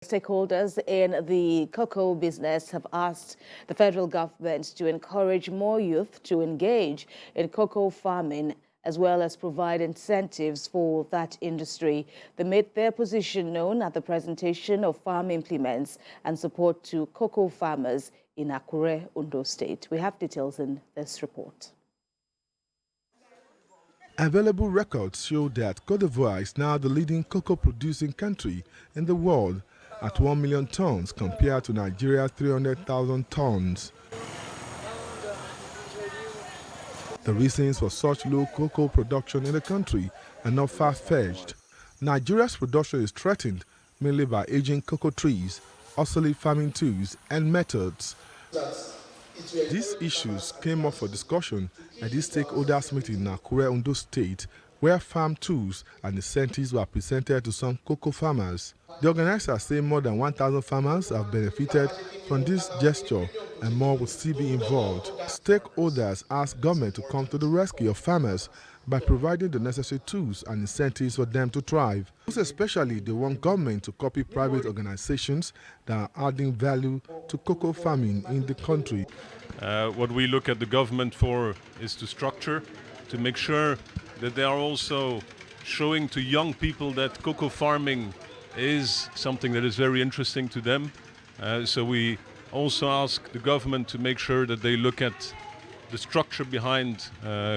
Stakeholders in the cocoa business have asked the federal government to encourage more youth to engage in cocoa farming, as well as provide incentives for that industry. They made their position known at the presentation of farm implements and support to cocoa farmers in Akure, Ondo State. We have details in this report. Available records show that Côte d'Ivoire is now the leading cocoa producing country in the world at 1 million tons compared to Nigeria's 300,000 tons. The reasons for such low cocoa production in the country are not far-fetched. Nigeria's production is threatened mainly by aging cocoa trees, obsolete farming tools and methods. These issues came up for discussion at this stakeholders meeting in Akure, Ondo State, where farm tools and incentives were presented to some cocoa farmers. The organizers say more than 1,000 farmers have benefited from this gesture and more will still be involved. Stakeholders ask government to come to the rescue of farmers by providing the necessary tools and incentives for them to thrive. Most especially, they want government to copy private organizations that are adding value to cocoa farming in the country. What we look at the government for is to structure, to make sure that they are also showing to young people that cocoa farming is something that is very interesting to them. So we also ask the government to make sure that they look at the structure behind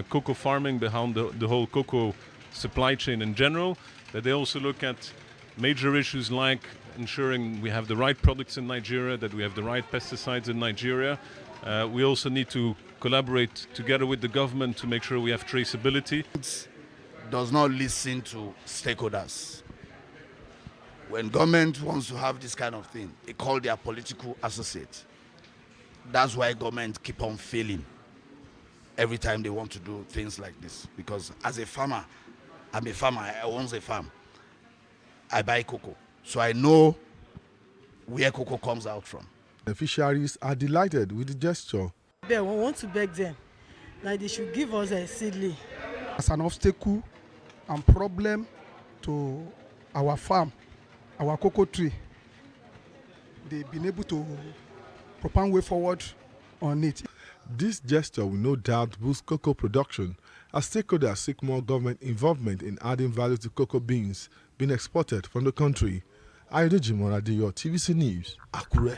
cocoa farming, behind the whole cocoa supply chain in general, that they also look at major issues like ensuring we have the right products in Nigeria, that we have the right pesticides in Nigeria. We also need to collaborate together with the government to make sure we have traceability. Does not listen to stakeholders. When government wants to have this kind of thing, they call their political associates. That's why government keep on failing every time they want to do things like this. Because as a farmer, I'm a farmer, I own a farm. I buy cocoa, so I know where cocoa comes out from. Beneficiaries are delighted with the gesture. We want to beg them, like they should give us a seedling. As an obstacle and problem to our farm, our cocoa tree, they've been able to propel way forward on it. This gesture will no doubt boost cocoa production as stakeholders seek more government involvement in adding value to cocoa beans being exported from the country. Ayodeji Moradiyo, TVC News, Akure.